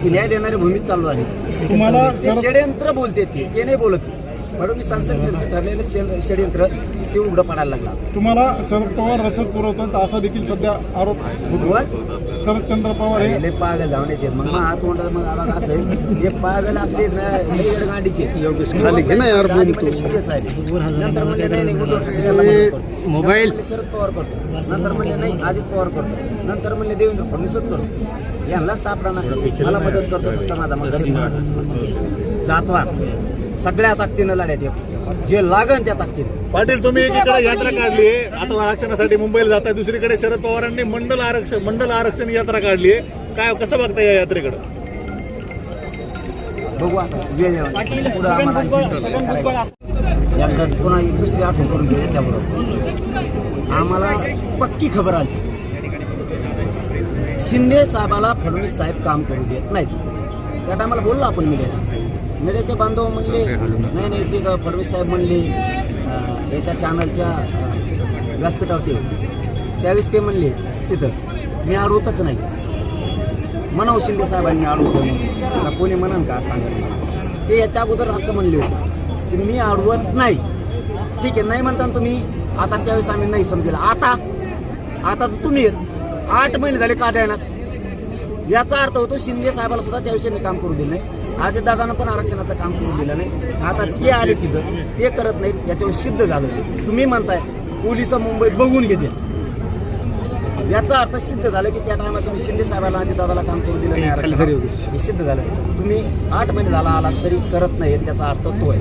की न्याय देणारी भूमीत चालू आहे. तुम्हाला ते षडयंत्र बोलते ते नाही बोलत. फडणवीसांचं ठरलेलं षडयंत्र ते उघडं पडायला लागला. तुम्हाला शरद पवार रसद पुरवतात असा देखील सध्या आरोप होतो. शरदचंद्र पवार हे लय पागल जावण्याचे मग हात तोंड मग आला असं आहे. ते पागल असले ना गाडीचे शिंदे साहेब नंतर म्हणले नाही उद्धव ठाकरे मोबाईल शरद पवार करतो. नंतर म्हणले नाही अजित पवार करतो. नंतर म्हणले देवेंद्र फडणवीसच करतो. यांना सापडा मला मदत करतो फक्त माझा मदत जातवा सगळ्या ताकदीनं लढ्यात जे लागन त्या ताकदीने. पाटील तुम्ही एकीकडे यात्रा काढली आहे, आता आरक्षणासाठी मुंबईला जाताय, दुसरीकडे शरद पवारांनी मंडल आरक्षण यात्रा काढली आहे. काय कसं बघता या यात्रेकडे? बघू आता वेळ पुढं आम्हाला एकदा पुन्हा एक दुसरी आठवण करून घेऊ. त्याबरोबर आम्हाला पक्की खबर आली शिंदे साहेबाला फडणवीस साहेब काम करू देत नाहीत. त्या टायमाला बोललो आपण मीडियाचे बांधव म्हणले नाही ते फडणवीस साहेब म्हणले एका चॅनलच्या व्यासपीठावरती त्यावेळेस ते म्हणले तिथं मी अडवतच नाही. म्हणावं शिंदे साहेबांनी अडवतं कोणी म्हणन का सांगा. ते याच्या अगोदर असं म्हणले होते की मी अडवत नाही. ठीक आहे नाही म्हणता तुम्ही. आता त्यावेळेस आम्ही नाही समजेल. आता तर तुम्ही 8 महिने झाले का द्यानात. याचा अर्थ होतो शिंदे साहेबाला सुद्धा त्या विषयाने काम करू दिलं नाही. अजित दादानं पण आरक्षणाचं काम करू दिलं नाही. आता ते आले तिथं ते करत नाहीत. याच्यावर सिद्ध झालं. तुम्ही म्हणताय पोलिस मुंबईत बघून घेतील. याचा अर्थ सिद्ध झालं की त्या टायमात तुम्ही शिंदे साहेबाला अजित दादाला काम करू दिलं नाही. आरक्षण हे सिद्ध झालं. तुम्ही 8 महिने झाला आलात तरी करत नाही. त्याचा अर्थ तो आहे.